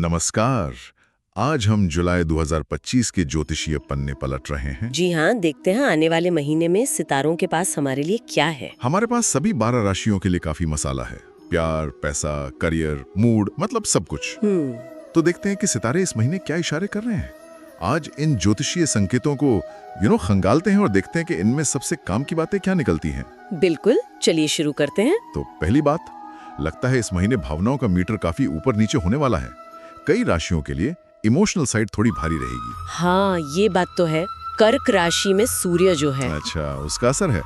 नमस्कार। आज हम जुलाई 2025 के ज्योतिषीय पन्ने पलट रहे हैं। जी हाँ, देखते हैं आने वाले महीने में सितारों के पास हमारे लिए क्या है। हमारे पास सभी 12 राशियों के लिए काफी मसाला है। प्यार, पैसा, करियर, मूड, मतलब सब कुछ। तो देखते हैं कि सितारे इस महीने क्या इशारे कर रहे हैं। आज इन ज्योतिषीय संकेतों को खंगालते हैं और देखते हैं कि इनमें सबसे काम की बातें क्या निकलती हैं। बिल्कुल, चलिए शुरू करते हैं। तो पहली बात, लगता है इस महीने भावनाओं का मीटर काफी ऊपर नीचे होने वाला है। कई राशियों के लिए इमोशनल साइड थोड़ी भारी रहेगी। हाँ, ये बात तो है। कर्क राशि में सूर्य जो है, अच्छा, उसका असर है।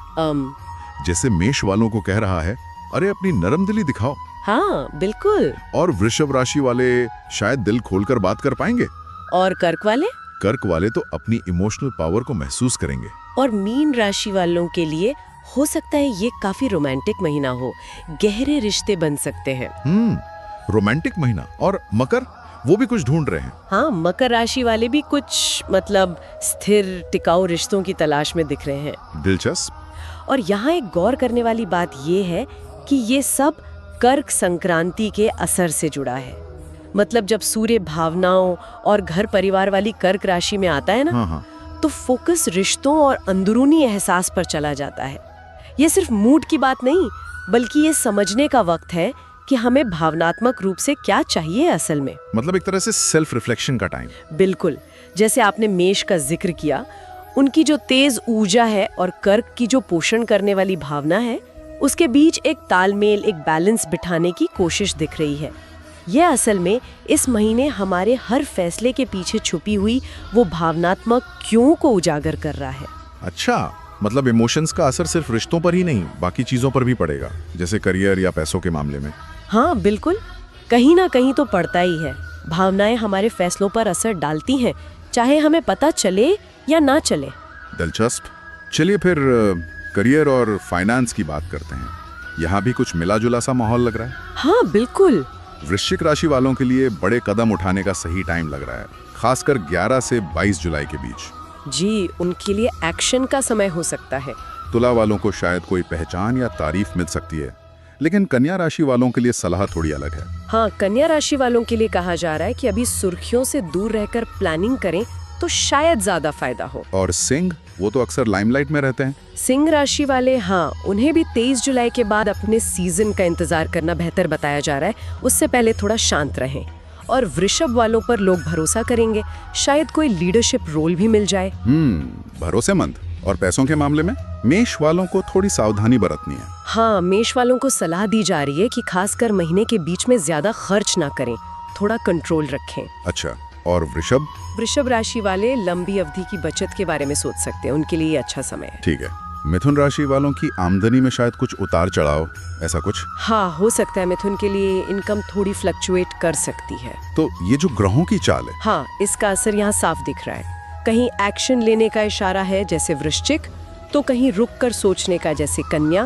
जैसे मेष वालों को कह रहा है, अरे अपनी नरम दिली दिखाओ। हाँ बिल्कुल। और वृषभ राशि वाले शायद दिल खोलकर बात कर पाएंगे। और कर्क वाले तो अपनी इमोशनल पावर को महसूस करेंगे। और मीन राशि वालों के लिए हो सकता है ये काफी रोमांटिक महीना हो, गहरे रिश्ते बन सकते हैं। रोमांटिक महीना। और मकर, वो भी कुछ ढूंढ रहे हैं। हाँ, मकर राशि वाले भी कुछ स्थिर टिकाऊ रिश्तों की तलाश में दिख रहे हैं। दिलचस्प। और यहाँ एक गौर करने वाली बात ये है कि ये सब कर्क संक्रांति के असर से जुड़ा है। जब सूर्य भावनाओं और घर परिवार वाली कर्क राशि में आता है ना, हाँ। तो फोकस रिश्तों और अंदरूनी एहसास पर चला जाता है। ये सिर्फ मूड की बात नहीं, बल्कि ये समझने का वक्त है कि हमें भावनात्मक रूप से क्या चाहिए असल में। एक तरह से सेल्फ रिफ्लेक्शन का टाइम। बिल्कुल। जैसे आपने मेष का जिक्र किया, उनकी जो तेज ऊर्जा है और कर्क की जो पोषण करने वाली भावना है, उसके बीच एक तालमेल, एक बैलेंस बिठाने की कोशिश दिख रही है। यह असल में इस महीने हमारे हर फैसले के पीछे छुपी हुई वो भावनात्मक क्यों को उजागर कर रहा है। अच्छा, इमोशंस का असर सिर्फ रिश्तों पर ही नहीं, बाकी चीजों पर भी पड़ेगा, जैसे करियर या पैसों के मामले में। हाँ बिल्कुल, कहीं ना कहीं तो पड़ता ही है। भावनाएं हमारे फैसलों पर असर डालती हैं, चाहे हमें पता चले या ना चले। दिलचस्प। चलिए फिर करियर और फाइनेंस की बात करते हैं। यहाँ भी कुछ मिला जुला सा माहौल लग रहा है। हाँ बिल्कुल। वृश्चिक राशि वालों के लिए बड़े कदम उठाने का सही टाइम लग रहा है, खासकर 11 से 22 जुलाई के बीच। जी, उनके लिए एक्शन का समय हो सकता है। तुला वालों को शायद कोई पहचान या तारीफ मिल सकती है, लेकिन कन्या राशि वालों के लिए सलाह थोड़ी अलग है। हाँ, कन्या राशि वालों के लिए कहा जा रहा है कि अभी सुर्खियों से दूर रहकर प्लानिंग करें तो शायद ज्यादा फायदा हो। और सिंह, वो तो अक्सर लाइमलाइट में रहते हैं। सिंह राशि वाले, हाँ, उन्हें भी 23 जुलाई के बाद अपने सीजन का इंतजार करना बेहतर बताया जा रहा है। उससे पहले थोड़ा शांत रहें। और वृषभ वालों पर लोग भरोसा करेंगे, शायद कोई लीडरशिप रोल भी मिल जाए। भरोसेमंद। और पैसों के मामले में मेष वालों को थोड़ी सावधानी बरतनी है। हाँ, मेष वालों को सलाह दी जा रही है कि खासकर महीने के बीच में ज्यादा खर्च ना करें, थोड़ा कंट्रोल रखें। अच्छा, और वृषभ राशि वाले लंबी अवधि की बचत के बारे में सोच सकते हैं, उनके लिए अच्छा समय है। ठीक है। मिथुन राशि वालों की आमदनी में शायद कुछ उतार चढ़ाव, ऐसा कुछ। हाँ, हो सकता है। मिथुन के लिए इनकम थोड़ी फ्लक्चुएट कर सकती है। तो ये जो ग्रहों की चाल है, हाँ, इसका असर यहाँ साफ दिख रहा है। कहीं एक्शन लेने का इशारा है जैसे वृश्चिक, तो कहीं रुक कर सोचने का जैसे कन्या।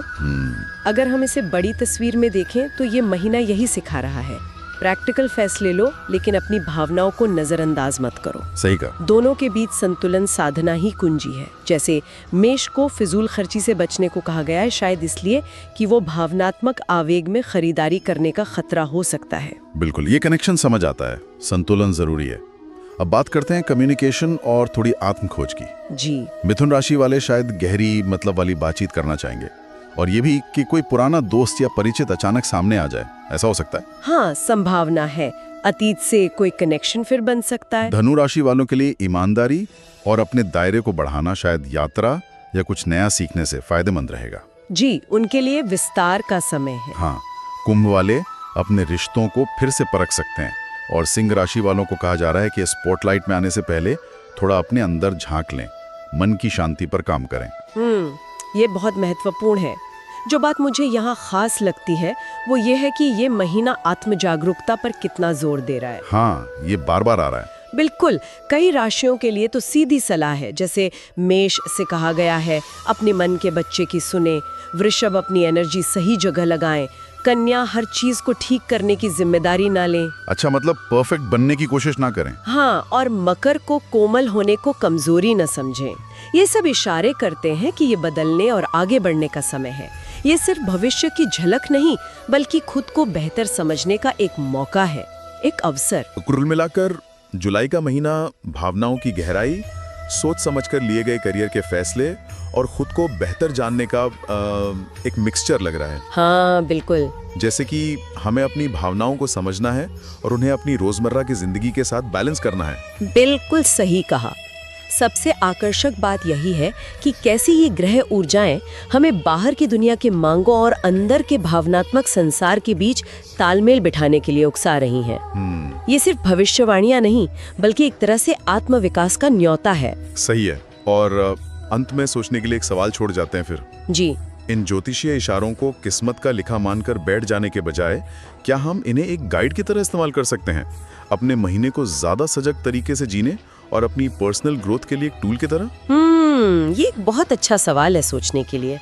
अगर हम इसे बड़ी तस्वीर में देखें तो ये महीना यही सिखा रहा है, प्रैक्टिकल फैसले लो, लेकिन अपनी भावनाओं को नजरअंदाज मत करो। सही कहा। दोनों के बीच संतुलन साधना ही कुंजी है। जैसे मेष को फिजूल खर्ची से बचने को कहा गया है, शायद इसलिए कि वो भावनात्मक आवेग में खरीदारी करने का खतरा हो सकता है। बिल्कुल, ये कनेक्शन समझ आता है। संतुलन जरूरी है। अब बात करते हैं कम्युनिकेशन और थोड़ी आत्म खोज की। जी, मिथुन राशि वाले शायद गहरी वाली बातचीत करना चाहेंगे, और ये भी कि कोई पुराना दोस्त या परिचित अचानक सामने आ जाए, ऐसा हो सकता है। हाँ, संभावना है। अतीत से कोई कनेक्शन फिर बन सकता है। धनु राशि वालों के लिए ईमानदारी और अपने दायरे को बढ़ाना शायद यात्रा या कुछ नया सीखने से फायदेमंद रहेगा। जी, उनके लिए विस्तार का समय है। हाँ, कुंभ वाले अपने रिश्तों को फिर से परख सकते हैं, और सिंह राशि वालों को कहा जा रहा है कि स्पॉटलाइट में आने से पहले थोड़ा अपने अंदर झांक लें, मन की शांति पर काम करें। ये बहुत महत्वपूर्ण है। जो बात मुझे यहाँ खास लगती है वो ये है कि ये महीना आत्म जागरूकता पर कितना जोर दे रहा है। हाँ, ये बार बार आ रहा है। बिल्कुल। कई राशियों के लिए तो सीधी सलाह है, जैसे मेष से कहा गया है अपने मन के बच्चे की सुने, वृषभ अपनी एनर्जी सही जगह लगाएं, कन्या हर चीज को ठीक करने की जिम्मेदारी ना लें। अच्छा, परफेक्ट बनने की कोशिश ना करें। हाँ, और मकर को कोमल होने को कमजोरी न समझें। ये सब इशारे करते हैं कि ये बदलने और आगे बढ़ने का समय है। ये सिर्फ भविष्य की झलक नहीं, बल्कि खुद को बेहतर समझने का एक मौका है। एक अवसर। कुल मिलाकर जुलाई का महीना भावनाओं की गहराई, सोच समझकर लिए गए करियर के फैसले और खुद को बेहतर जानने का एक मिक्सचर लग रहा है। हाँ बिल्कुल। जैसे कि हमें अपनी भावनाओं को समझना है और उन्हें अपनी रोजमर्रा की जिंदगी के साथ बैलेंस करना है। बिल्कुल सही कहा। सबसे आकर्षक बात यही है कि कैसी ये ग्रह ऊर्जाएं हमें बाहर की दुनिया के मांगों और अंदर के भावनात्मक संसार के बीच तालमेल बिठाने के लिए उकसा रही हैं। ये सिर्फ भविष्यवाणियां नहीं, बल्कि एक तरह से आत्मविकास का न्योता है। सही है। और अंत में सोचने के लिए एक सवाल छोड़ जाते हैं फिर। जी। इन ज्योतिषीय इशारों को किस्मत का लिखा मानकर बैठ जाने के बजाय क्या हम इन्हें एक गाइड की तरह इस्तेमाल कर सकते हैं, अपने महीने को ज्यादा सजग तरीके से जीने और अपनी पर्सनल ग्रोथ के लिए एक टूल की तरह? ये एक बहुत अच्छा सवाल है सोचने के लिए।